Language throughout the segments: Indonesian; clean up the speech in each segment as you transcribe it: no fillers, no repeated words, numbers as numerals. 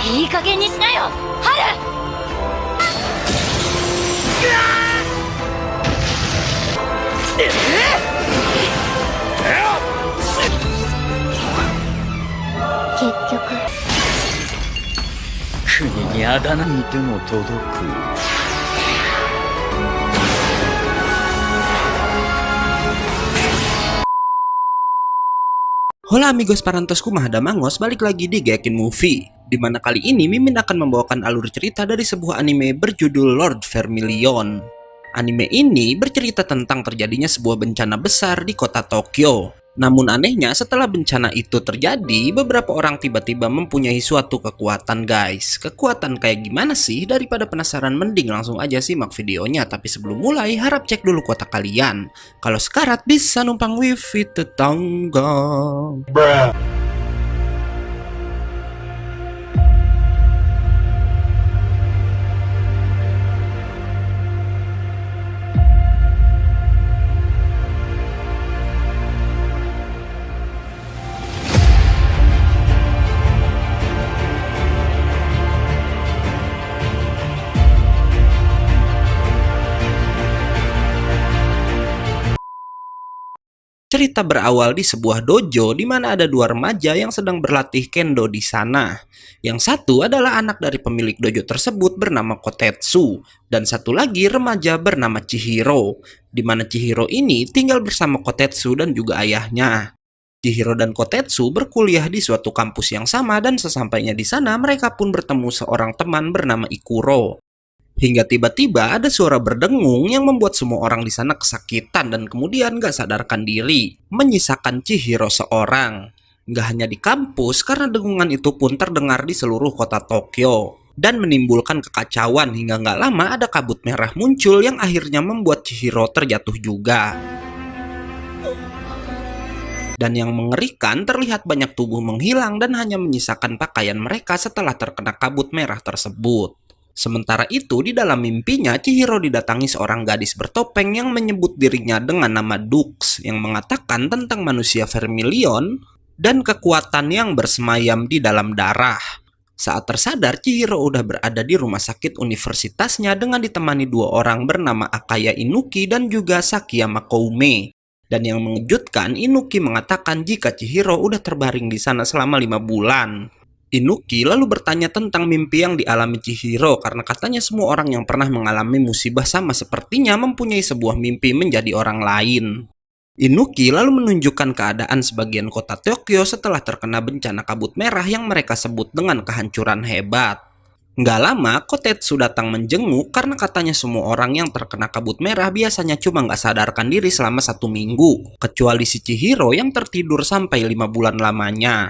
いい加減にしなよ、ハル。結局国にあだ名にでも届く。Hola amigos parantosku Mahadamangos, balik lagi di Gaikin Movie, dimana kali ini Mimin akan membawakan alur cerita dari sebuah anime berjudul Lord Vermilion. Anime ini bercerita tentang terjadinya sebuah bencana besar di kota Tokyo. Namun anehnya setelah bencana itu terjadi, beberapa orang tiba-tiba mempunyai suatu kekuatan guys. Kekuatan kayak gimana sih? Daripada penasaran mending langsung aja simak videonya. Tapi sebelum mulai harap cek dulu kuota kalian. Kalau sekarat bisa numpang wifi tetangga. Cerita berawal di sebuah dojo di mana ada dua remaja yang sedang berlatih kendo di sana. Yang satu adalah anak dari pemilik dojo tersebut bernama Kotetsu, dan satu lagi remaja bernama Chihiro, di mana Chihiro ini tinggal bersama Kotetsu dan juga ayahnya. Chihiro dan Kotetsu berkuliah di suatu kampus yang sama dan sesampainya di sana mereka pun bertemu seorang teman bernama Ikuro. Hingga tiba-tiba ada suara berdengung yang membuat semua orang di sana kesakitan dan kemudian gak sadarkan diri, menyisakan Chihiro seorang. Gak hanya di kampus, karena dengungan itu pun terdengar di seluruh kota Tokyo dan menimbulkan kekacauan hingga gak lama ada kabut merah muncul yang akhirnya membuat Chihiro terjatuh juga. Dan yang mengerikan, terlihat banyak tubuh menghilang dan hanya menyisakan pakaian mereka setelah terkena kabut merah tersebut. Sementara itu, di dalam mimpinya, Chihiro didatangi seorang gadis bertopeng yang menyebut dirinya dengan nama Dux, yang mengatakan tentang manusia Vermilion dan kekuatan yang bersemayam di dalam darah. Saat tersadar, Chihiro udah berada di rumah sakit universitasnya dengan ditemani dua orang bernama Akaya Inuki dan juga Sakiyama Koume. Dan yang mengejutkan, Inuki mengatakan jika Chihiro udah terbaring di sana selama 5 bulan. Inuki lalu bertanya tentang mimpi yang dialami Chihiro karena katanya semua orang yang pernah mengalami musibah sama sepertinya mempunyai sebuah mimpi menjadi orang lain. Inuki lalu menunjukkan keadaan sebagian kota Tokyo setelah terkena bencana kabut merah yang mereka sebut dengan kehancuran hebat. Nggak lama, Kotetsu datang menjenguk karena katanya semua orang yang terkena kabut merah biasanya cuma nggak sadarkan diri selama 1 minggu, kecuali si Chihiro yang tertidur sampai 5 bulan lamanya.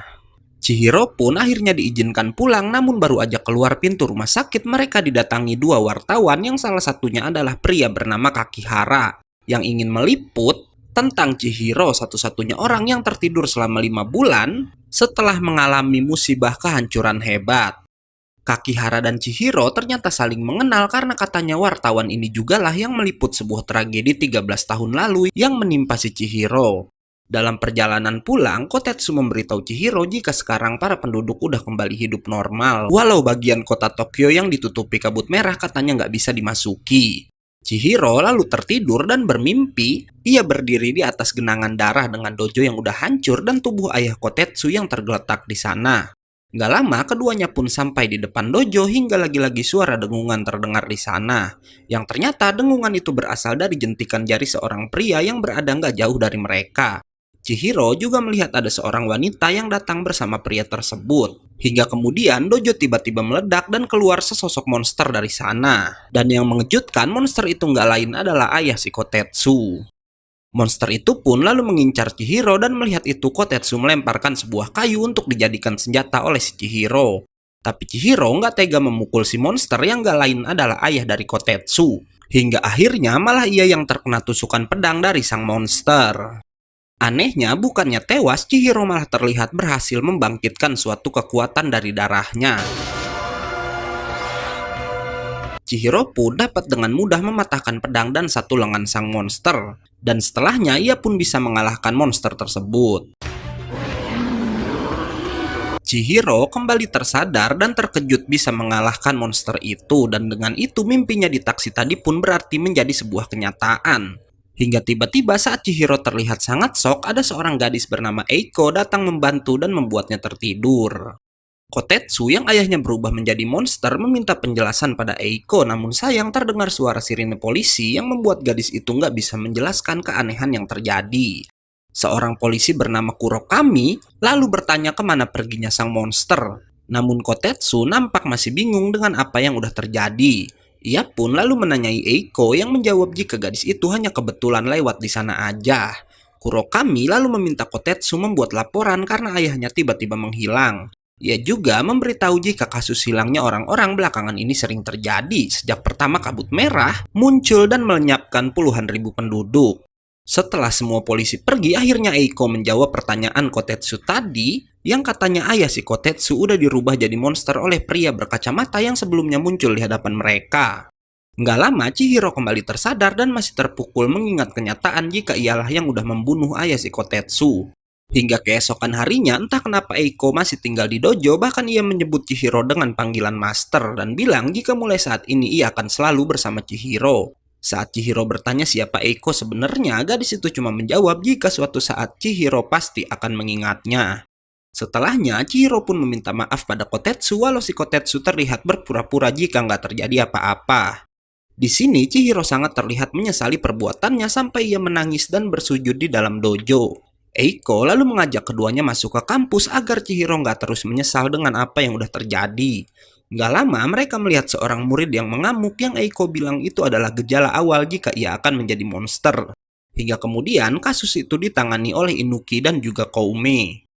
Chihiro pun akhirnya diizinkan pulang, namun baru aja keluar pintu rumah sakit mereka didatangi dua wartawan yang salah satunya adalah pria bernama Kakihara yang ingin meliput tentang Chihiro, satu-satunya orang yang tertidur selama 5 bulan setelah mengalami musibah kehancuran hebat. Kakihara dan Chihiro ternyata saling mengenal karena katanya wartawan ini jugalah yang meliput sebuah tragedi 13 tahun lalu yang menimpa si Chihiro. Dalam perjalanan pulang, Kotetsu memberitahu Chihiro jika sekarang para penduduk udah kembali hidup normal, walau bagian kota Tokyo yang ditutupi kabut merah katanya nggak bisa dimasuki. Chihiro lalu tertidur dan bermimpi, ia berdiri di atas genangan darah dengan dojo yang udah hancur dan tubuh ayah Kotetsu yang tergeletak di sana. Nggak lama, keduanya pun sampai di depan dojo hingga lagi-lagi suara dengungan terdengar di sana. Yang ternyata dengungan itu berasal dari jentikan jari seorang pria yang berada nggak jauh dari mereka. Chihiro juga melihat ada seorang wanita yang datang bersama pria tersebut. Hingga kemudian dojo tiba-tiba meledak dan keluar sesosok monster dari sana. Dan yang mengejutkan, monster itu nggak lain adalah ayah si Kotetsu. Monster itu pun lalu mengincar Chihiro dan melihat itu Kotetsu melemparkan sebuah kayu untuk dijadikan senjata oleh si Chihiro. Tapi Chihiro nggak tega memukul si monster yang nggak lain adalah ayah dari Kotetsu. Hingga akhirnya malah ia yang terkena tusukan pedang dari sang monster. Anehnya, bukannya tewas, Chihiro malah terlihat berhasil membangkitkan suatu kekuatan dari darahnya. Chihiro pun dapat dengan mudah mematahkan pedang dan satu lengan sang monster. Dan setelahnya, ia pun bisa mengalahkan monster tersebut. Chihiro kembali tersadar dan terkejut bisa mengalahkan monster itu, dan dengan itu mimpinya di taksi tadi pun berarti menjadi sebuah kenyataan. Hingga tiba-tiba saat Chihiro terlihat sangat shock, ada seorang gadis bernama Eiko datang membantu dan membuatnya tertidur. Kotetsu yang ayahnya berubah menjadi monster meminta penjelasan pada Eiko, namun sayang terdengar suara sirine polisi yang membuat gadis itu nggak bisa menjelaskan keanehan yang terjadi. Seorang polisi bernama Kurokami lalu bertanya kemana perginya sang monster. Namun Kotetsu nampak masih bingung dengan apa yang udah terjadi. Ia pun lalu menanyai Eiko yang menjawab jika gadis itu hanya kebetulan lewat di sana aja. Kurokami lalu meminta Kotetsu membuat laporan karena ayahnya tiba-tiba menghilang. Ia juga memberitahu jika kasus hilangnya orang-orang belakangan ini sering terjadi sejak pertama kabut merah muncul dan melenyapkan puluhan ribu penduduk. Setelah semua polisi pergi, akhirnya Eiko menjawab pertanyaan Kotetsu tadi yang katanya ayah si Kotetsu udah dirubah jadi monster oleh pria berkacamata yang sebelumnya muncul di hadapan mereka. Nggak lama, Chihiro kembali tersadar dan masih terpukul mengingat kenyataan jika ialah yang udah membunuh ayah si Kotetsu. Hingga keesokan harinya, entah kenapa Eiko masih tinggal di dojo, bahkan ia menyebut Chihiro dengan panggilan master dan bilang jika mulai saat ini ia akan selalu bersama Chihiro. Saat Chihiro bertanya siapa Eiko sebenarnya, gadis itu cuma menjawab jika suatu saat Chihiro pasti akan mengingatnya. Setelahnya, Chihiro pun meminta maaf pada Kotetsu walau si Kotetsu terlihat berpura-pura jika nggak terjadi apa-apa. Di sini, Chihiro sangat terlihat menyesali perbuatannya sampai ia menangis dan bersujud di dalam dojo. Eiko lalu mengajak keduanya masuk ke kampus agar Chihiro nggak terus menyesal dengan apa yang udah terjadi. Nggak lama mereka melihat seorang murid yang mengamuk yang Eiko bilang itu adalah gejala awal jika ia akan menjadi monster. Hingga kemudian kasus itu ditangani oleh Inuki dan juga Koume.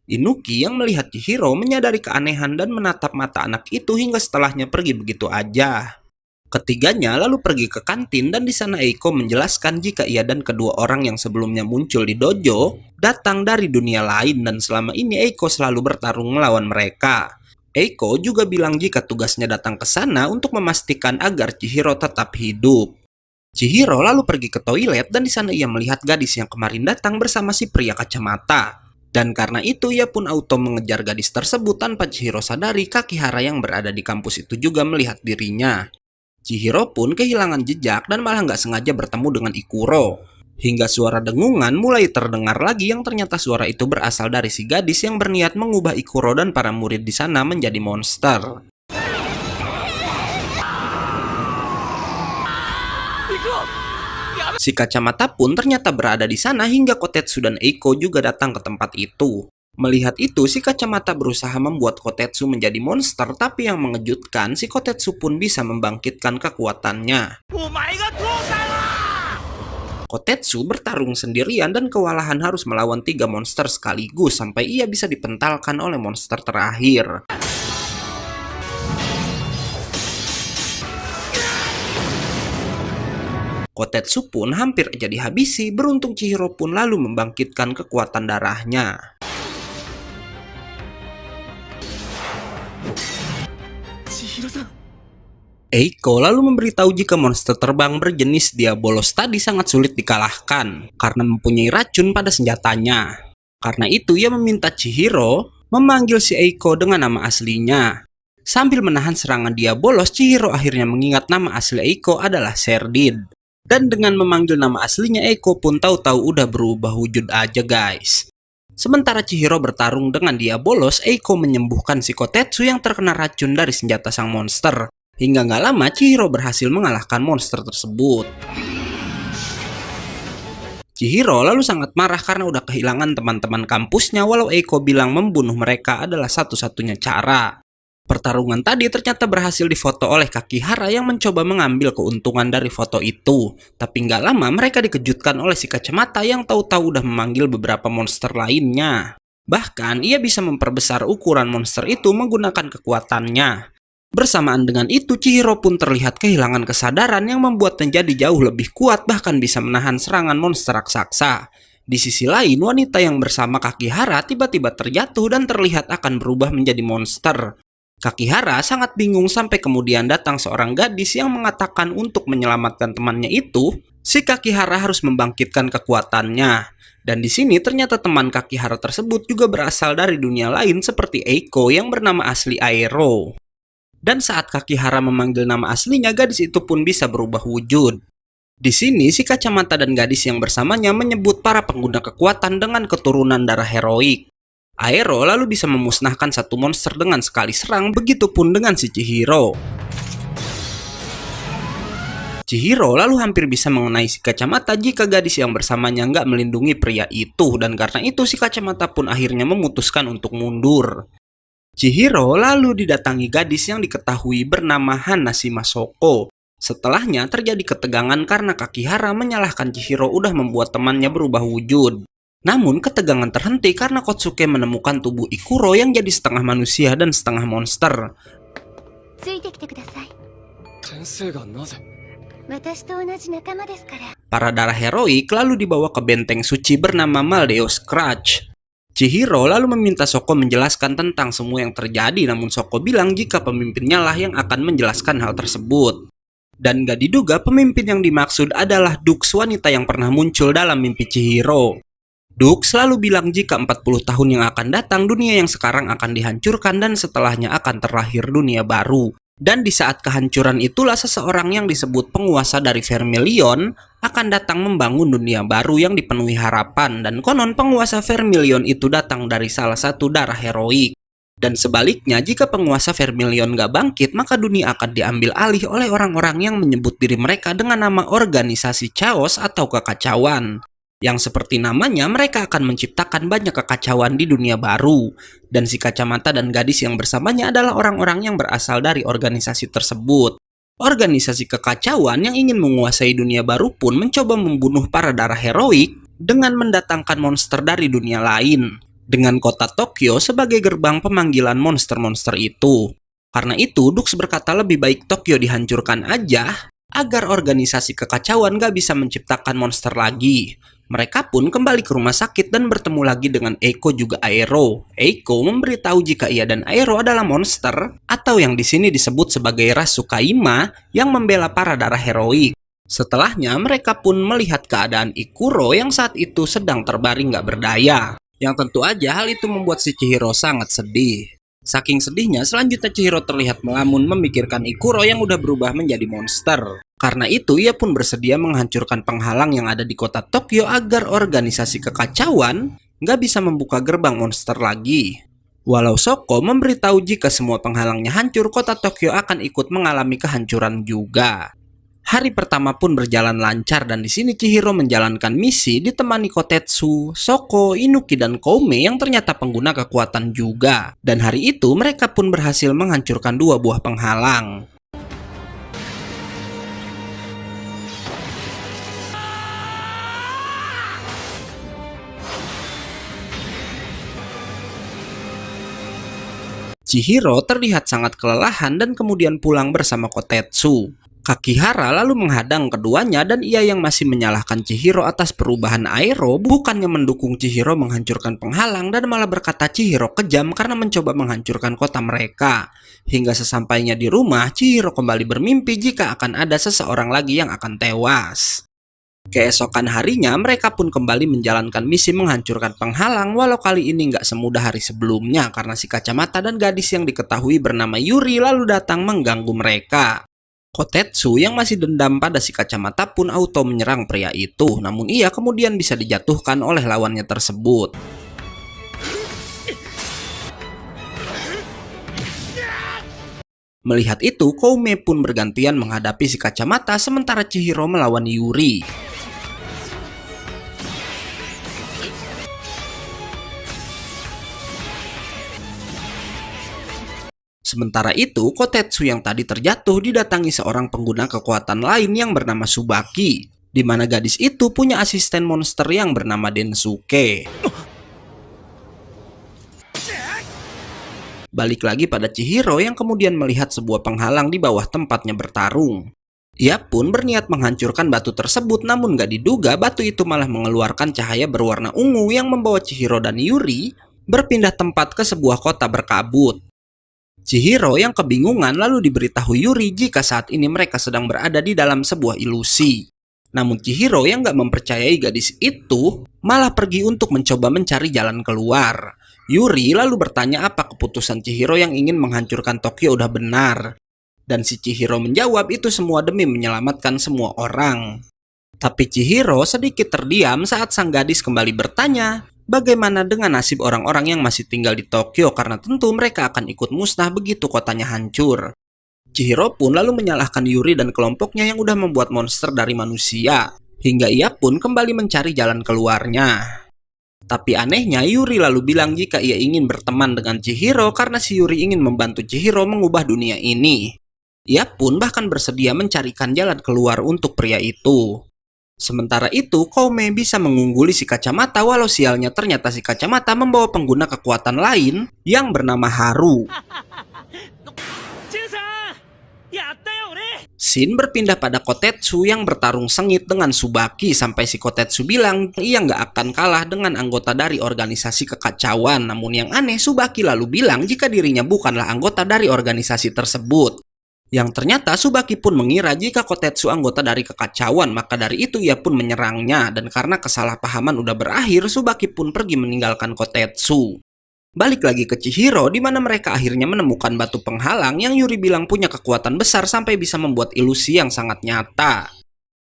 Inuki yang melihat Chihiro menyadari keanehan dan menatap mata anak itu hingga setelahnya pergi begitu aja. Ketiganya lalu pergi ke kantin dan di sana Eiko menjelaskan jika ia dan kedua orang yang sebelumnya muncul di dojo datang dari dunia lain dan selama ini Eiko selalu bertarung melawan mereka. Eiko juga bilang jika tugasnya datang ke sana untuk memastikan agar Chihiro tetap hidup. Chihiro lalu pergi ke toilet dan di sana ia melihat gadis yang kemarin datang bersama si pria kacamata. Dan karena itu ia pun auto mengejar gadis tersebut tanpa Chihiro sadari Kakihara yang berada di kampus itu juga melihat dirinya. Chihiro pun kehilangan jejak dan malah nggak sengaja bertemu dengan Ikuro. Hingga suara dengungan mulai terdengar lagi yang ternyata suara itu berasal dari si gadis yang berniat mengubah Ikuro dan para murid di sana menjadi monster. Si kacamata pun ternyata berada di sana hingga Kotetsu dan Eiko juga datang ke tempat itu. Melihat itu, si kacamata berusaha membuat Kotetsu menjadi monster, tapi yang mengejutkan, si Kotetsu pun bisa membangkitkan kekuatannya. Kotetsu bertarung sendirian dan kewalahan harus melawan 3 monster sekaligus sampai ia bisa dipentalkan oleh monster terakhir. Kotetsu pun hampir aja dihabisi, beruntung Chihiro pun lalu membangkitkan kekuatan darahnya. Eiko lalu memberitahu jika monster terbang berjenis Diabolos tadi sangat sulit dikalahkan karena mempunyai racun pada senjatanya. Karena itu ia meminta Chihiro memanggil si Eiko dengan nama aslinya. Sambil menahan serangan Diabolos, Chihiro akhirnya mengingat nama asli Eiko adalah Serdid. Dan dengan memanggil nama aslinya, Eiko pun tahu-tahu udah berubah wujud aja guys. Sementara Chihiro bertarung dengan Diabolos, Eiko menyembuhkan si Kotetsu yang terkena racun dari senjata sang monster. Hingga nggak lama, Chihiro berhasil mengalahkan monster tersebut. Chihiro lalu sangat marah karena udah kehilangan teman-teman kampusnya walau Eiko bilang membunuh mereka adalah satu-satunya cara. Pertarungan tadi ternyata berhasil difoto oleh Kakihara yang mencoba mengambil keuntungan dari foto itu. Tapi nggak lama mereka dikejutkan oleh si kacamata yang tahu-tahu udah memanggil beberapa monster lainnya. Bahkan ia bisa memperbesar ukuran monster itu menggunakan kekuatannya. Bersamaan dengan itu, Chihiro pun terlihat kehilangan kesadaran yang membuatnya jadi jauh lebih kuat bahkan bisa menahan serangan monster raksasa. Di sisi lain, wanita yang bersama Kakihara tiba-tiba terjatuh dan terlihat akan berubah menjadi monster. Kakihara sangat bingung sampai kemudian datang seorang gadis yang mengatakan untuk menyelamatkan temannya itu, si Kakihara harus membangkitkan kekuatannya. Dan di sini ternyata teman Kakihara tersebut juga berasal dari dunia lain seperti Eiko yang bernama asli Aero. Dan saat Kakihara memanggil nama aslinya, gadis itu pun bisa berubah wujud. Di sini si kacamata dan gadis yang bersamanya menyebut para pengguna kekuatan dengan keturunan darah heroik. Aero lalu bisa memusnahkan satu monster dengan sekali serang, begitupun dengan si Chihiro. Chihiro lalu hampir bisa mengenai si kacamata jika gadis yang bersamanya nggak melindungi pria itu, dan karena itu si kacamata pun akhirnya memutuskan untuk mundur. Chihiro lalu didatangi gadis yang diketahui bernama Hanashima Soko. Setelahnya terjadi ketegangan karena Kakihara menyalahkan Chihiro udah membuat temannya berubah wujud. Namun ketegangan terhenti karena Kotsuke menemukan tubuh Ikuro yang jadi setengah manusia dan setengah monster. Para darah heroik lalu dibawa ke benteng suci bernama Maldeos Scratch. Chihiro lalu meminta Soko menjelaskan tentang semua yang terjadi, namun Soko bilang jika pemimpinnya lah yang akan menjelaskan hal tersebut. Dan gak diduga pemimpin yang dimaksud adalah Dux, wanita yang pernah muncul dalam mimpi Chihiro. Dux selalu bilang jika 40 tahun yang akan datang, dunia yang sekarang akan dihancurkan dan setelahnya akan terlahir dunia baru. Dan di saat kehancuran itulah seseorang yang disebut penguasa dari Vermilion akan datang membangun dunia baru yang dipenuhi harapan. Dan konon penguasa Vermilion itu datang dari salah satu darah heroik. Dan sebaliknya, jika penguasa Vermilion gak bangkit, maka dunia akan diambil alih oleh orang-orang yang menyebut diri mereka dengan nama organisasi Chaos atau kekacauan. Yang seperti namanya, mereka akan menciptakan banyak kekacauan di dunia baru. Dan si kacamata dan gadis yang bersamanya adalah orang-orang yang berasal dari organisasi tersebut. Organisasi kekacauan yang ingin menguasai dunia baru pun mencoba membunuh para darah heroik dengan mendatangkan monster dari dunia lain, dengan kota Tokyo sebagai gerbang pemanggilan monster-monster itu. Karena itu, Dux berkata lebih baik Tokyo dihancurkan aja agar organisasi kekacauan gak bisa menciptakan monster lagi. Mereka pun kembali ke rumah sakit dan bertemu lagi dengan Eiko juga Aero. Eiko memberitahu jika ia dan Aero adalah monster, atau yang di sini disebut sebagai ras Tsukaima yang membela para darah heroik. Setelahnya, mereka pun melihat keadaan Ikuro yang saat itu sedang terbaring gak berdaya. Yang tentu aja hal itu membuat si Chihiro sangat sedih. Saking sedihnya, selanjutnya Chihiro terlihat melamun memikirkan Ikuro yang udah berubah menjadi monster. Karena itu, ia pun bersedia menghancurkan penghalang yang ada di kota Tokyo agar organisasi kekacauan nggak bisa membuka gerbang monster lagi. Walau Soko memberitahu jika semua penghalangnya hancur, kota Tokyo akan ikut mengalami kehancuran juga. Hari pertama pun berjalan lancar dan di sini Chihiro menjalankan misi ditemani Kotetsu, Soko, Inuki, dan Koume yang ternyata pengguna kekuatan juga. Dan hari itu mereka pun berhasil menghancurkan 2 buah penghalang. Chihiro terlihat sangat kelelahan dan kemudian pulang bersama Kotetsu. Kakihara lalu menghadang keduanya dan ia yang masih menyalahkan Chihiro atas perubahan Aero bukannya mendukung Chihiro menghancurkan penghalang dan malah berkata Chihiro kejam karena mencoba menghancurkan kota mereka. Hingga sesampainya di rumah, Chihiro kembali bermimpi jika akan ada seseorang lagi yang akan tewas. Keesokan harinya, mereka pun kembali menjalankan misi menghancurkan penghalang walau kali ini nggak semudah hari sebelumnya karena si kacamata dan gadis yang diketahui bernama Yuri lalu datang mengganggu mereka. Kotetsu yang masih dendam pada si kacamata pun auto menyerang pria itu, namun ia kemudian bisa dijatuhkan oleh lawannya tersebut. Melihat itu, Koume pun bergantian menghadapi si kacamata sementara Chihiro melawan Yuri. Sementara itu, Kotetsu yang tadi terjatuh didatangi seorang pengguna kekuatan lain yang bernama Tsubaki, di mana gadis itu punya asisten monster yang bernama Densuke. Balik lagi pada Chihiro yang kemudian melihat sebuah penghalang di bawah tempatnya bertarung. Ia pun berniat menghancurkan batu tersebut, namun gak diduga batu itu malah mengeluarkan cahaya berwarna ungu yang membawa Chihiro dan Yuri berpindah tempat ke sebuah kota berkabut. Chihiro yang kebingungan lalu diberitahu Yuri jika saat ini mereka sedang berada di dalam sebuah ilusi. Namun Chihiro yang gak mempercayai gadis itu malah pergi untuk mencoba mencari jalan keluar. Yuri lalu bertanya apa keputusan Chihiro yang ingin menghancurkan Tokyo udah benar. Dan si Chihiro menjawab itu semua demi menyelamatkan semua orang. Tapi Chihiro sedikit terdiam saat sang gadis kembali bertanya, bagaimana dengan nasib orang-orang yang masih tinggal di Tokyo karena tentu mereka akan ikut musnah begitu kotanya hancur. Chihiro pun lalu menyalahkan Yuri dan kelompoknya yang udah membuat monster dari manusia, hingga ia pun kembali mencari jalan keluarnya. Tapi anehnya Yuri lalu bilang jika ia ingin berteman dengan Chihiro karena si Yuri ingin membantu Chihiro mengubah dunia ini. Ia pun bahkan bersedia mencarikan jalan keluar untuk pria itu. Sementara itu, Koume bisa mengungguli si kacamata walau sialnya ternyata si kacamata membawa pengguna kekuatan lain yang bernama Haru. Shin berpindah pada Kotetsu yang bertarung sengit dengan Tsubaki sampai si Kotetsu bilang ia nggak akan kalah dengan anggota dari organisasi kekacauan. Namun yang aneh, Tsubaki lalu bilang jika dirinya bukanlah anggota dari organisasi tersebut. Yang ternyata Tsubaki pun mengira jika Kotetsu anggota dari kekacauan, maka dari itu ia pun menyerangnya. Dan karena kesalahpahaman udah berakhir, Tsubaki pun pergi meninggalkan Kotetsu. Balik lagi ke Chihiro, di mana mereka akhirnya menemukan batu penghalang yang Yuri bilang punya kekuatan besar sampai bisa membuat ilusi yang sangat nyata.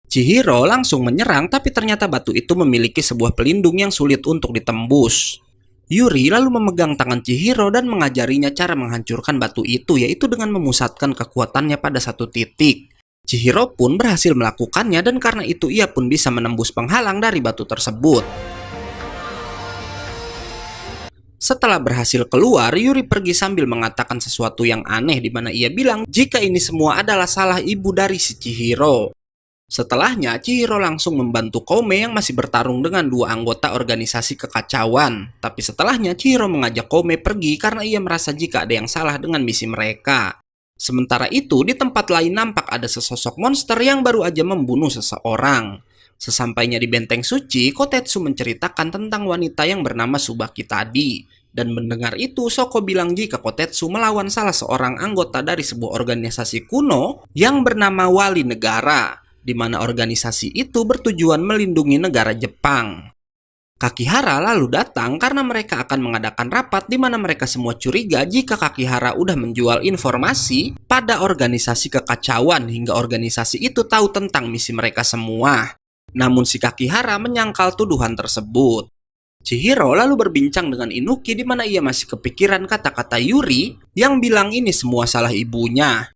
Chihiro langsung menyerang, tapi ternyata batu itu memiliki sebuah pelindung yang sulit untuk ditembus. Yuri lalu memegang tangan Chihiro dan mengajarinya cara menghancurkan batu itu, yaitu dengan memusatkan kekuatannya pada satu titik. Chihiro pun berhasil melakukannya dan karena itu ia pun bisa menembus penghalang dari batu tersebut. Setelah berhasil keluar, Yuri pergi sambil mengatakan sesuatu yang aneh di mana ia bilang jika ini semua adalah salah ibu dari si Chihiro. Setelahnya, Chihiro langsung membantu Koume yang masih bertarung dengan dua anggota organisasi kekacauan. Tapi setelahnya, Chihiro mengajak Koume pergi karena ia merasa jika ada yang salah dengan misi mereka. Sementara itu, di tempat lain nampak ada sesosok monster yang baru aja membunuh seseorang. Sesampainya di Benteng Suci, Kotetsu menceritakan tentang wanita yang bernama Tsubaki tadi. Dan mendengar itu, Shoko bilang jika Kotetsu melawan salah seorang anggota dari sebuah organisasi kuno yang bernama Wali Negara, di mana organisasi itu bertujuan melindungi negara Jepang. Kakihara lalu datang karena mereka akan mengadakan rapat di mana mereka semua curiga jika Kakihara udah menjual informasi pada organisasi kekacauan hingga organisasi itu tahu tentang misi mereka semua. Namun si Kakihara menyangkal tuduhan tersebut. Chihiro lalu berbincang dengan Inuki di mana ia masih kepikiran kata-kata Yuri yang bilang ini semua salah ibunya.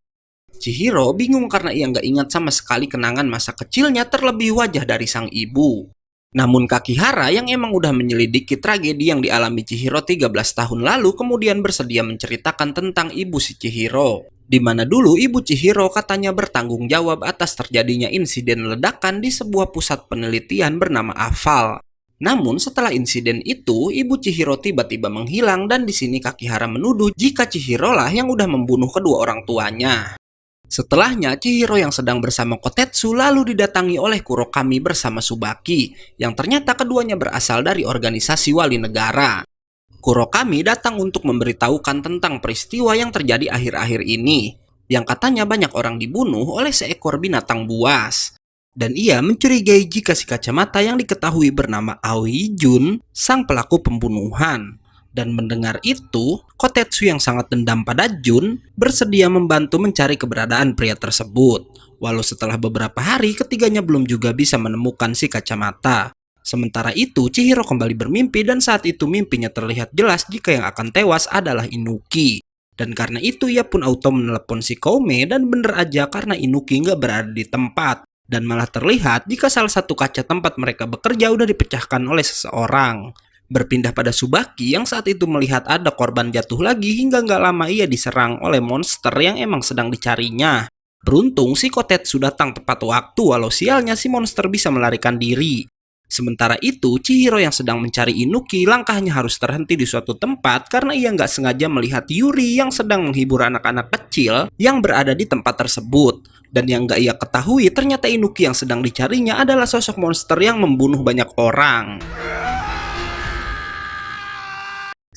Chihiro bingung karena ia nggak ingat sama sekali kenangan masa kecilnya terlebih wajah dari sang ibu. Namun Kakihara yang emang udah menyelidiki tragedi yang dialami Chihiro 13 tahun lalu kemudian bersedia menceritakan tentang ibu si Chihiro. Di mana dulu ibu Chihiro katanya bertanggung jawab atas terjadinya insiden ledakan di sebuah pusat penelitian bernama Aval. Namun setelah insiden itu, ibu Chihiro tiba-tiba menghilang dan di sini Kakihara menuduh jika Chihiro lah yang udah membunuh kedua orang tuanya. Setelahnya, Chihiro yang sedang bersama Kotetsu lalu didatangi oleh Kurokami bersama Tsubaki, yang ternyata keduanya berasal dari organisasi Wali Negara. Kurokami datang untuk memberitahukan tentang peristiwa yang terjadi akhir-akhir ini, yang katanya banyak orang dibunuh oleh seekor binatang buas. Dan ia mencurigai jika si kacamata yang diketahui bernama Aoi Jun, sang pelaku pembunuhan. Dan mendengar itu, Kotetsu yang sangat dendam pada Jun bersedia membantu mencari keberadaan pria tersebut. Walau setelah beberapa hari, ketiganya belum juga bisa menemukan si kacamata. Sementara itu, Chihiro kembali bermimpi dan saat itu mimpinya terlihat jelas jika yang akan tewas adalah Inuki. Dan karena itu ia pun auto menelepon si Koume dan bener aja karena Inuki nggak berada di tempat. Dan malah terlihat jika salah satu kaca tempat mereka bekerja udah dipecahkan oleh seseorang. Berpindah pada Tsubaki yang saat itu melihat ada korban jatuh lagi hingga nggak lama ia diserang oleh monster yang emang sedang dicarinya. Beruntung si Kotetsu datang tepat waktu walau sialnya si monster bisa melarikan diri. Sementara itu Chihiro yang sedang mencari Inuki langkahnya harus terhenti di suatu tempat karena ia nggak sengaja melihat Yuri yang sedang menghibur anak-anak kecil yang berada di tempat tersebut. Dan yang nggak ia ketahui ternyata Inuki yang sedang dicarinya adalah sosok monster yang membunuh banyak orang.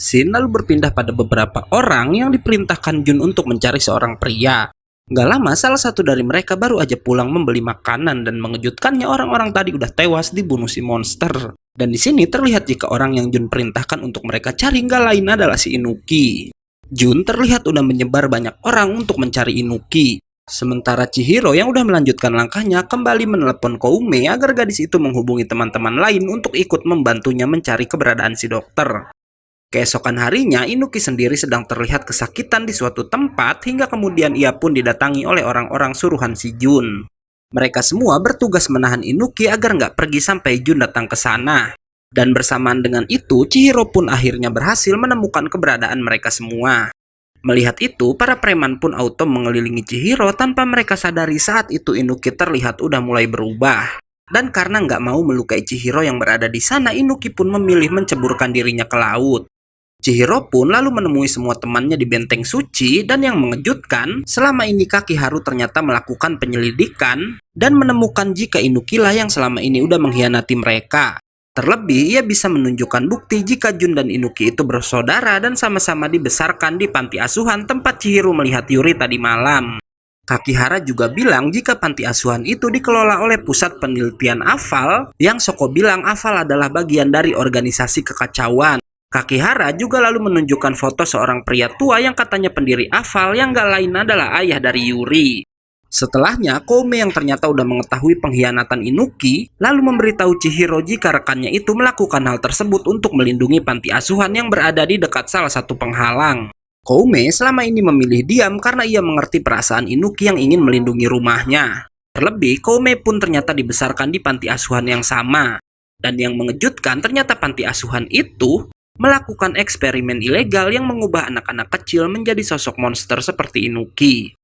Scene lalu berpindah pada beberapa orang yang diperintahkan Jun untuk mencari seorang pria. Gak lama salah satu dari mereka baru aja pulang membeli makanan dan mengejutkannya orang-orang tadi udah tewas dibunuh si monster. Dan di sini terlihat jika orang yang Jun perintahkan untuk mereka cari gak lain adalah si Inuki. Jun terlihat udah menyebar banyak orang untuk mencari Inuki. Sementara Chihiro yang udah melanjutkan langkahnya kembali menelepon Koume agar gadis itu menghubungi teman-teman lain untuk ikut membantunya mencari keberadaan si dokter. Keesokan harinya, Inuki sendiri sedang terlihat kesakitan di suatu tempat hingga kemudian ia pun didatangi oleh orang-orang suruhan si Jun. Mereka semua bertugas menahan Inuki agar nggak pergi sampai Jun datang ke sana. Dan bersamaan dengan itu, Chihiro pun akhirnya berhasil menemukan keberadaan mereka semua. Melihat itu, para preman pun auto mengelilingi Chihiro tanpa mereka sadari saat itu Inuki terlihat udah mulai berubah. Dan karena nggak mau melukai Chihiro yang berada di sana, Inuki pun memilih menceburkan dirinya ke laut. Chihiro pun lalu menemui semua temannya di benteng suci dan yang mengejutkan, selama ini Kaki Haru ternyata melakukan penyelidikan dan menemukan jika Inuki lah yang selama ini udah mengkhianati mereka. Terlebih, ia bisa menunjukkan bukti jika Jun dan Inuki itu bersaudara dan sama-sama dibesarkan di panti asuhan tempat Chihiro melihat Yuri tadi malam. Kakihara juga bilang jika panti asuhan itu dikelola oleh pusat penelitian AFAL, yang Shoko bilang AFAL adalah bagian dari organisasi kekacauan. Kakihara juga lalu menunjukkan foto seorang pria tua yang katanya pendiri AFAL yang gak lain adalah ayah dari Yuri. Setelahnya, Koume yang ternyata udah mengetahui pengkhianatan Inuki, lalu memberitahu Chihiro jika rekannya itu melakukan hal tersebut untuk melindungi panti asuhan yang berada di dekat salah satu penghalang. Koume selama ini memilih diam karena ia mengerti perasaan Inuki yang ingin melindungi rumahnya. Terlebih, Koume pun ternyata dibesarkan di panti asuhan yang sama. Dan yang mengejutkan, ternyata panti asuhan itu melakukan eksperimen ilegal yang mengubah anak-anak kecil menjadi sosok monster seperti Inuki.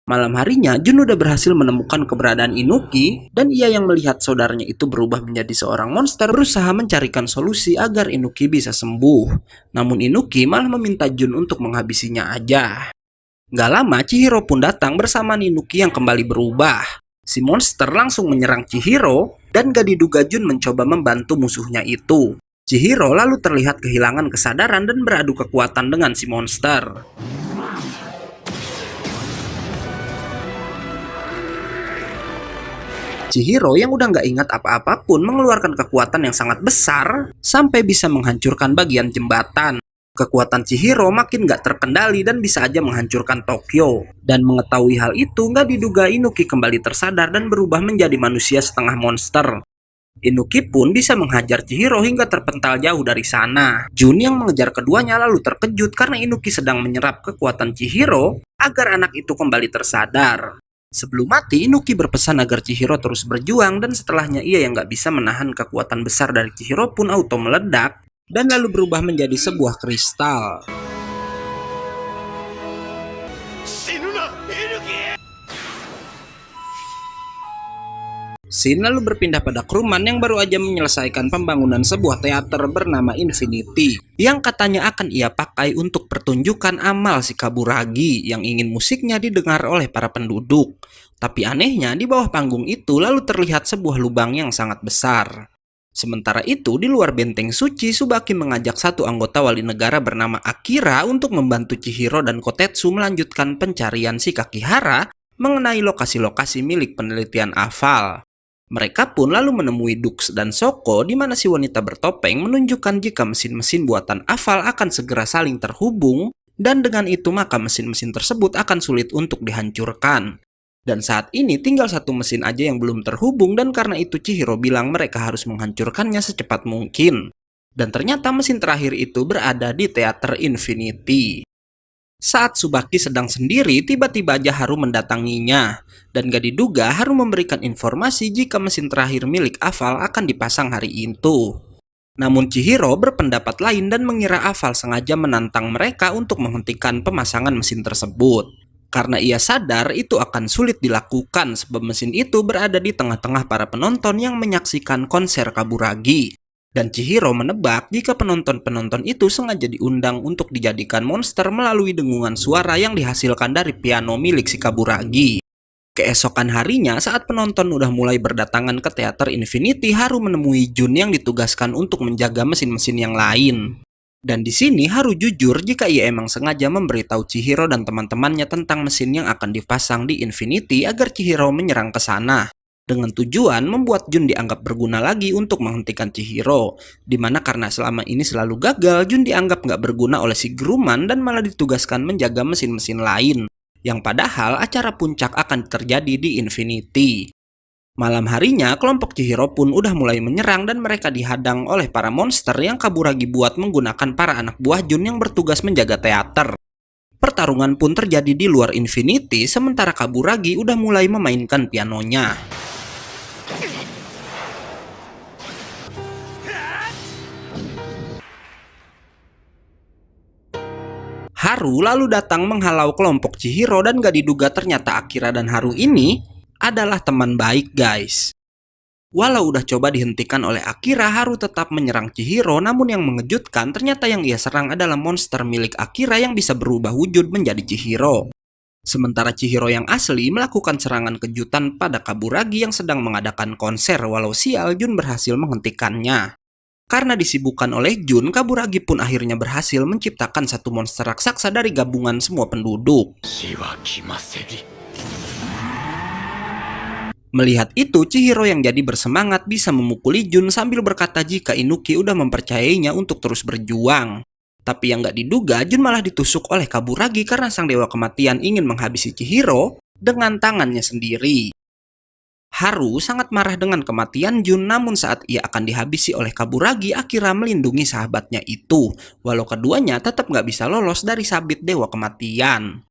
Malam harinya, Jun udah berhasil menemukan keberadaan Inuki, dan ia yang melihat saudaranya itu berubah menjadi seorang monster berusaha mencarikan solusi agar Inuki bisa sembuh. Namun Inuki malah meminta Jun untuk menghabisinya aja. Gak lama, Chihiro pun datang bersama Inuki yang kembali berubah. Si monster langsung menyerang Chihiro, dan gak diduga Jun mencoba membantu musuhnya itu. Chihiro lalu terlihat kehilangan kesadaran dan beradu kekuatan dengan si monster. Chihiro yang udah nggak ingat apa-apa pun mengeluarkan kekuatan yang sangat besar sampai bisa menghancurkan bagian jembatan. Kekuatan Chihiro makin nggak terkendali dan bisa aja menghancurkan Tokyo. Dan mengetahui hal itu, nggak diduga Inuki kembali tersadar dan berubah menjadi manusia setengah monster. Inuki pun bisa menghajar Chihiro hingga terpental jauh dari sana. Jun yang mengejar keduanya lalu terkejut karena Inuki sedang menyerap kekuatan Chihiro agar anak itu kembali tersadar. Sebelum mati, Inuki berpesan agar Chihiro terus berjuang dan setelahnya ia yang gak bisa menahan kekuatan besar dari Chihiro pun auto meledak dan lalu berubah menjadi sebuah kristal. Scene lalu berpindah pada Crewman yang baru aja menyelesaikan pembangunan sebuah teater bernama Infinity yang katanya akan ia pakai untuk pertunjukan amal si Kaburagi yang ingin musiknya didengar oleh para penduduk. Tapi anehnya di bawah panggung itu lalu terlihat sebuah lubang yang sangat besar. Sementara itu di luar benteng suci, Tsubaki mengajak satu anggota wali negara bernama Akira untuk membantu Chihiro dan Kotetsu melanjutkan pencarian si Kakihara mengenai lokasi-lokasi milik penelitian AFAL. Mereka pun lalu menemui Dux dan Shoko di mana si wanita bertopeng menunjukkan jika mesin-mesin buatan AFAL akan segera saling terhubung dan dengan itu maka mesin-mesin tersebut akan sulit untuk dihancurkan. Dan saat ini tinggal satu mesin aja yang belum terhubung dan karena itu Chihiro bilang mereka harus menghancurkannya secepat mungkin. Dan ternyata mesin terakhir itu berada di teater Infinity. Saat Tsubaki sedang sendiri, tiba-tiba aja Haru mendatanginya. Dan gak diduga Haru memberikan informasi jika mesin terakhir milik AFAL akan dipasang hari itu. Namun Chihiro berpendapat lain dan mengira AFAL sengaja menantang mereka untuk menghentikan pemasangan mesin tersebut. Karena ia sadar itu akan sulit dilakukan sebab mesin itu berada di tengah-tengah para penonton yang menyaksikan konser Kaburagi. Dan Chihiro menebak jika penonton-penonton itu sengaja diundang untuk dijadikan monster melalui dengungan suara yang dihasilkan dari piano milik si Kaburagi. Keesokan harinya saat penonton udah mulai berdatangan ke teater Infinity, Haru menemui Jun yang ditugaskan untuk menjaga mesin-mesin yang lain. Dan di sini Haru jujur jika ia emang sengaja memberitahu Chihiro dan teman-temannya tentang mesin yang akan dipasang di Infinity agar Chihiro menyerang ke sana. Dengan tujuan membuat Jun dianggap berguna lagi untuk menghentikan Chihiro. Dimana karena selama ini selalu gagal, Jun dianggap nggak berguna oleh si Grumman dan malah ditugaskan menjaga mesin-mesin lain. Yang padahal acara puncak akan terjadi di Infinity. Malam harinya, kelompok Chihiro pun udah mulai menyerang dan mereka dihadang oleh para monster yang Kaburagi buat menggunakan para anak buah Jun yang bertugas menjaga teater. Pertarungan pun terjadi di luar Infinity, sementara Kaburagi udah mulai memainkan pianonya. Haru lalu datang menghalau kelompok Chihiro dan gak diduga ternyata Akira dan Haru ini adalah teman baik, guys. Walau udah coba dihentikan oleh Akira, Haru tetap menyerang Chihiro, namun yang mengejutkan ternyata yang ia serang adalah monster milik Akira yang bisa berubah wujud menjadi Chihiro. Sementara Chihiro yang asli melakukan serangan kejutan pada Kaburagi yang sedang mengadakan konser, walau sial Jun berhasil menghentikannya. Karena disibukkan oleh Jun, Kaburagi pun akhirnya berhasil menciptakan satu monster raksasa dari gabungan semua penduduk. Melihat itu, Chihiro yang jadi bersemangat bisa memukuli Jun sambil berkata jika Inuki udah mempercayainya untuk terus berjuang. Tapi yang gak diduga, Jun malah ditusuk oleh Kaburagi karena sang dewa kematian ingin menghabisi Chihiro dengan tangannya sendiri. Haru sangat marah dengan kematian Jun, namun saat ia akan dihabisi oleh Kaburagi, Akira melindungi sahabatnya itu, walau keduanya tetap gak bisa lolos dari sabit dewa kematian.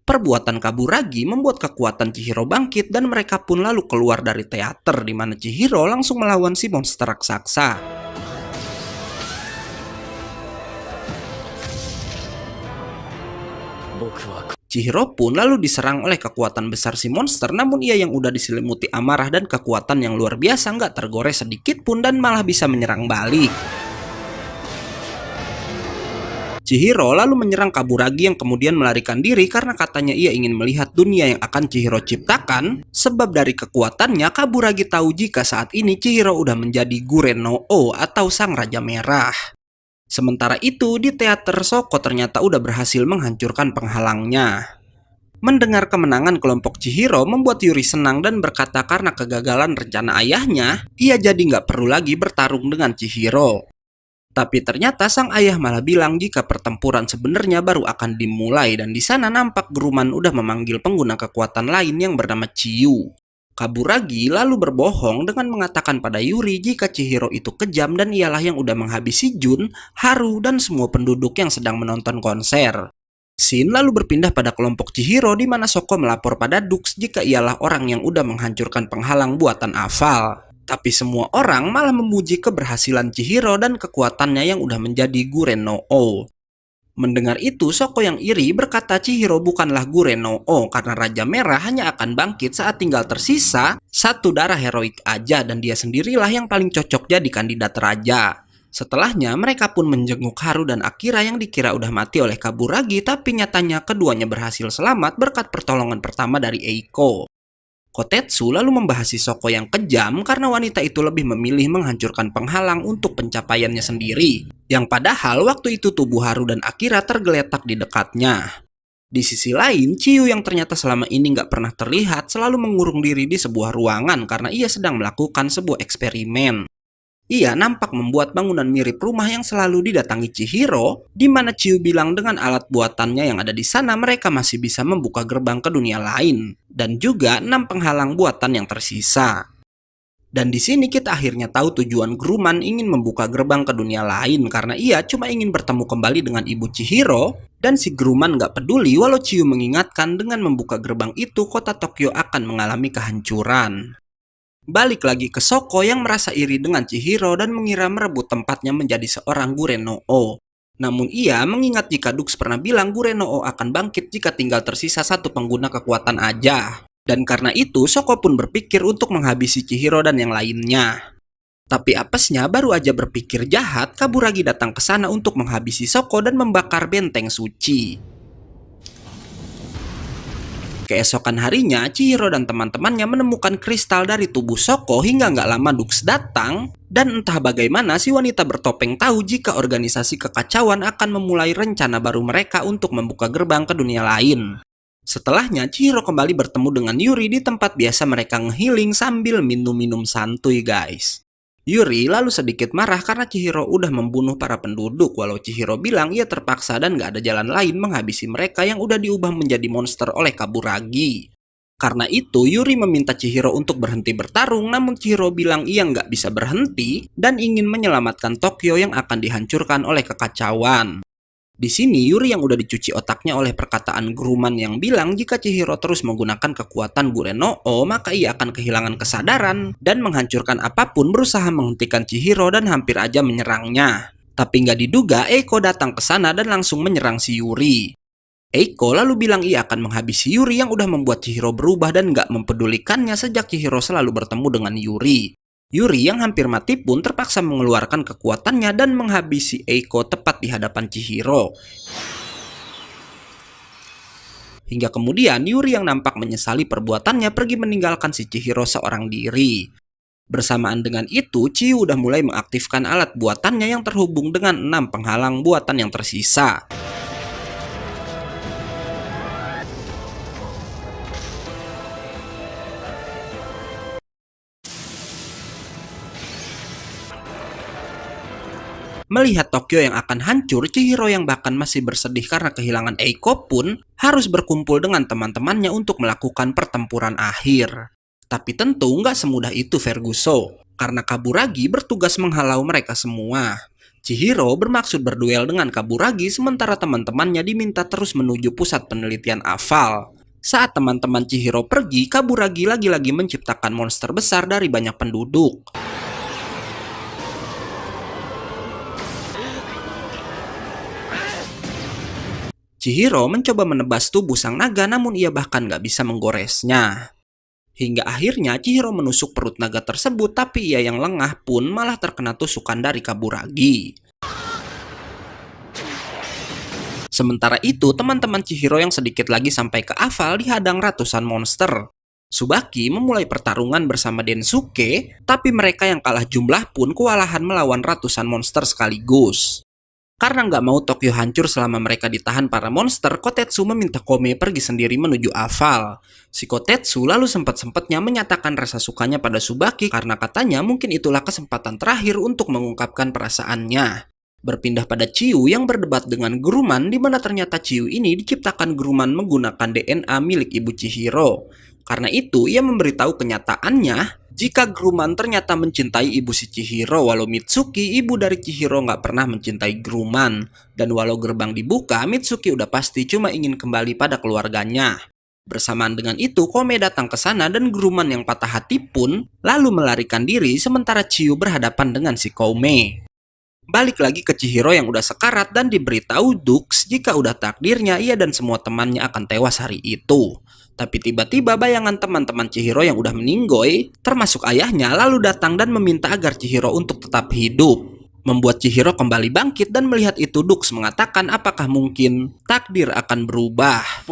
Perbuatan Kaburagi membuat kekuatan Chihiro bangkit dan mereka pun lalu keluar dari teater di mana Chihiro langsung melawan si monster raksasa. Chihiro pun lalu diserang oleh kekuatan besar si monster, namun ia yang udah diselimuti amarah dan kekuatan yang luar biasa nggak tergores sedikit pun dan malah bisa menyerang balik. Chihiro lalu menyerang Kaburagi yang kemudian melarikan diri karena katanya ia ingin melihat dunia yang akan Chihiro ciptakan. Sebab dari kekuatannya, Kaburagi tahu jika saat ini Chihiro udah menjadi Guren no O atau Sang Raja Merah. Sementara itu, di teater Shoko ternyata udah berhasil menghancurkan penghalangnya. Mendengar kemenangan kelompok Chihiro membuat Yuri senang dan berkata karena kegagalan rencana ayahnya, ia jadi nggak perlu lagi bertarung dengan Chihiro. Tapi ternyata sang ayah malah bilang jika pertempuran sebenarnya baru akan dimulai dan di sana nampak Grumman udah memanggil pengguna kekuatan lain yang bernama Chiyu. Kaburagi lalu berbohong dengan mengatakan pada Yuri jika Chihiro itu kejam dan ialah yang udah menghabisi Jun, Haru, dan semua penduduk yang sedang menonton konser. Scene lalu berpindah pada kelompok Chihiro di mana Shoko melapor pada Dux jika ialah orang yang udah menghancurkan penghalang buatan Aval. Tapi semua orang malah memuji keberhasilan Chihiro dan kekuatannya yang udah menjadi Guren no O. Mendengar itu, Shoko yang iri berkata Chihiro bukanlah Guren no O karena Raja Merah hanya akan bangkit saat tinggal tersisa satu darah heroik aja dan dia sendirilah yang paling cocok jadi kandidat raja. Setelahnya, mereka pun menjenguk Haru dan Akira yang dikira udah mati oleh Kaburagi, tapi nyatanya keduanya berhasil selamat berkat pertolongan pertama dari Eiko. Kotetsu lalu membahasi Shoko yang kejam karena wanita itu lebih memilih menghancurkan penghalang untuk pencapaiannya sendiri. Yang padahal waktu itu tubuh Haru dan Akira tergeletak di dekatnya. Di sisi lain, Chiyu yang ternyata selama ini nggak pernah terlihat selalu mengurung diri di sebuah ruangan karena ia sedang melakukan sebuah eksperimen. Ia nampak membuat bangunan mirip rumah yang selalu didatangi Chihiro, di mana Chiyu bilang dengan alat buatannya yang ada di sana mereka masih bisa membuka gerbang ke dunia lain, dan juga 6 penghalang buatan yang tersisa. Dan di sini kita akhirnya tahu tujuan Grumman ingin membuka gerbang ke dunia lain karena ia cuma ingin bertemu kembali dengan ibu Chihiro, dan si Grumman nggak peduli walau Chiyu mengingatkan dengan membuka gerbang itu kota Tokyo akan mengalami kehancuran. Balik lagi ke Shoko yang merasa iri dengan Chihiro dan mengira merebut tempatnya menjadi seorang Guren no O. Namun ia mengingat jika Dux pernah bilang Guren no O akan bangkit jika tinggal tersisa satu pengguna kekuatan aja. Dan karena itu Shoko pun berpikir untuk menghabisi Chihiro dan yang lainnya. Tapi apesnya baru aja berpikir jahat, Kaburagi datang ke sana untuk menghabisi Shoko dan membakar benteng suci. Keesokan harinya, Chihiro dan teman-temannya menemukan kristal dari tubuh Shoko hingga nggak lama Dux datang. Dan entah bagaimana si wanita bertopeng tahu jika organisasi kekacauan akan memulai rencana baru mereka untuk membuka gerbang ke dunia lain. Setelahnya, Chihiro kembali bertemu dengan Yuri di tempat biasa mereka ngehealing sambil minum-minum santuy guys. Yuri lalu sedikit marah karena Chihiro udah membunuh para penduduk walau Chihiro bilang ia terpaksa dan gak ada jalan lain menghabisi mereka yang udah diubah menjadi monster oleh Kaburagi. Karena itu Yuri meminta Chihiro untuk berhenti bertarung namun Chihiro bilang ia nggak bisa berhenti dan ingin menyelamatkan Tokyo yang akan dihancurkan oleh kekacauan. Di sini Yuri yang udah dicuci otaknya oleh perkataan Guruman yang bilang jika Chihiro terus menggunakan kekuatan Gurenoo maka ia akan kehilangan kesadaran dan menghancurkan apapun berusaha menghentikan Chihiro dan hampir aja menyerangnya. Tapi nggak diduga Eiko datang ke sana dan langsung menyerang si Yuri. Eiko lalu bilang ia akan menghabisi Yuri yang udah membuat Chihiro berubah dan nggak mempedulikannya sejak Chihiro selalu bertemu dengan Yuri. Yuri yang hampir mati pun terpaksa mengeluarkan kekuatannya dan menghabisi Eiko tepat di hadapan Chihiro. Hingga kemudian Yuri yang nampak menyesali perbuatannya pergi meninggalkan si Chihiro seorang diri. Bersamaan dengan itu, Chiyu udah mulai mengaktifkan alat buatannya yang terhubung dengan 6 penghalang buatan yang tersisa. Melihat Tokyo yang akan hancur, Chihiro yang bahkan masih bersedih karena kehilangan Eiko pun harus berkumpul dengan teman-temannya untuk melakukan pertempuran akhir. Tapi tentu nggak semudah itu Verguso, karena Kaburagi bertugas menghalau mereka semua. Chihiro bermaksud berduel dengan Kaburagi sementara teman-temannya diminta terus menuju pusat penelitian Aval. Saat teman-teman Chihiro pergi, Kaburagi lagi-lagi menciptakan monster besar dari banyak penduduk. Chihiro mencoba menebas tubuh sang naga namun ia bahkan gak bisa menggoresnya. Hingga akhirnya Chihiro menusuk perut naga tersebut tapi ia yang lengah pun malah terkena tusukan dari Kaburagi. Sementara itu teman-teman Chihiro yang sedikit lagi sampai ke Aval dihadang ratusan monster. Tsubaki memulai pertarungan bersama Densuke tapi mereka yang kalah jumlah pun kewalahan melawan ratusan monster sekaligus. Karena nggak mau Tokyo hancur selama mereka ditahan para monster, Kotetsu meminta Kome pergi sendiri menuju Aval. Si Kotetsu lalu sempat-sempatnya menyatakan rasa sukanya pada Tsubaki karena katanya mungkin itulah kesempatan terakhir untuk mengungkapkan perasaannya. Berpindah pada Chiyu yang berdebat dengan Guruman di mana ternyata Chiyu ini diciptakan Guruman menggunakan DNA milik ibu Chihiro. Karena itu ia memberitahu kenyataannya jika Guruman ternyata mencintai ibu si Chihiro walau Mitsuki, ibu dari Chihiro nggak pernah mencintai Guruman. Dan walau gerbang dibuka, Mitsuki udah pasti cuma ingin kembali pada keluarganya. Bersamaan dengan itu, Kome datang ke sana dan Guruman yang patah hati pun lalu melarikan diri sementara Chiyu berhadapan dengan si Kome. Balik lagi ke Chihiro yang udah sekarat dan diberitahu Dux jika udah takdirnya ia dan semua temannya akan tewas hari itu. Tapi tiba-tiba bayangan teman-teman Chihiro yang udah meninggoy, termasuk ayahnya, lalu datang dan meminta agar Chihiro untuk tetap hidup. Membuat Chihiro kembali bangkit dan melihat itu Dux mengatakan apakah mungkin takdir akan berubah.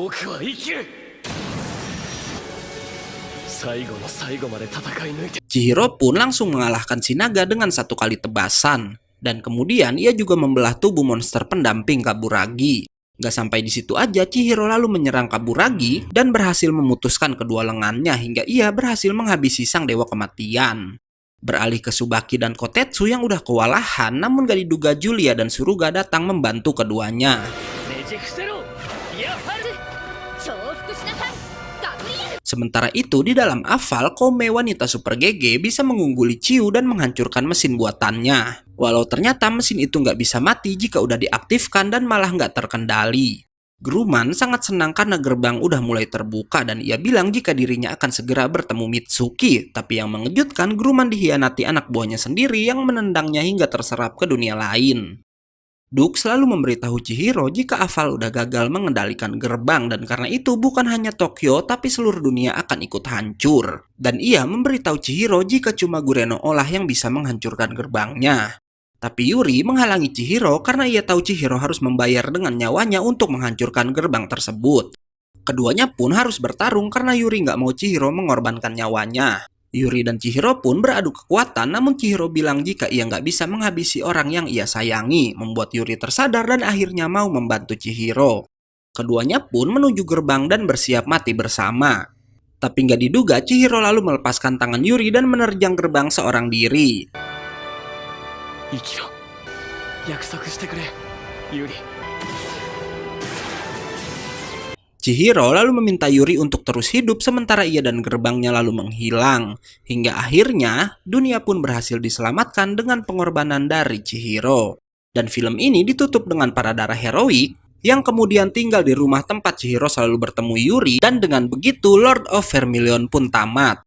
Chihiro pun langsung mengalahkan si naga dengan satu kali tebasan. Dan kemudian ia juga membelah tubuh monster pendamping Kaburagi. Gak sampai di situ aja, Chihiro lalu menyerang Kaburagi dan berhasil memutuskan kedua lengannya hingga ia berhasil menghabisi sang dewa kematian. Beralih ke Tsubaki dan Kotetsu yang udah kewalahan, namun gak diduga Julia dan Suruga datang membantu keduanya. Sementara itu di dalam Aval, Kome wanita super GG bisa mengungguli Chiyu dan menghancurkan mesin buatannya. Walau ternyata mesin itu nggak bisa mati jika udah diaktifkan dan malah nggak terkendali. Guruman sangat senang karena gerbang udah mulai terbuka dan ia bilang jika dirinya akan segera bertemu Mitsuki. Tapi yang mengejutkan, Guruman dihianati anak buahnya sendiri yang menendangnya hingga terserap ke dunia lain. Dux selalu memberitahu Chihiro jika Aval udah gagal mengendalikan gerbang dan karena itu bukan hanya Tokyo tapi seluruh dunia akan ikut hancur. Dan ia memberitahu Chihiro jika cuma Gurenoo lah yang bisa menghancurkan gerbangnya. Tapi Yuri menghalangi Chihiro karena ia tahu Chihiro harus membayar dengan nyawanya untuk menghancurkan gerbang tersebut. Keduanya pun harus bertarung karena Yuri nggak mau Chihiro mengorbankan nyawanya. Yuri dan Chihiro pun beradu kekuatan, namun Chihiro bilang jika ia nggak bisa menghabisi orang yang ia sayangi, membuat Yuri tersadar dan akhirnya mau membantu Chihiro. Keduanya pun menuju gerbang dan bersiap mati bersama. Tapi nggak diduga Chihiro lalu melepaskan tangan Yuri dan menerjang gerbang seorang diri. 生きろ約束してくれユリ Chihiro lalu meminta Yuri untuk terus hidup sementara ia dan gerbangnya lalu menghilang. Hingga akhirnya, dunia pun berhasil diselamatkan dengan pengorbanan dari Chihiro. Dan film ini ditutup dengan para darah heroik yang kemudian tinggal di rumah tempat Chihiro selalu bertemu Yuri, dan dengan begitu Lord of Vermilion pun tamat.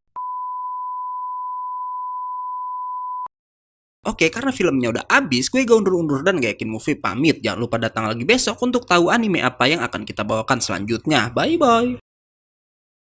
Oke, karena filmnya udah habis, gue gak undur-undur dan gak yakin movie pamit. Jangan lupa datang lagi besok untuk tahu anime apa yang akan kita bawakan selanjutnya. Bye-bye!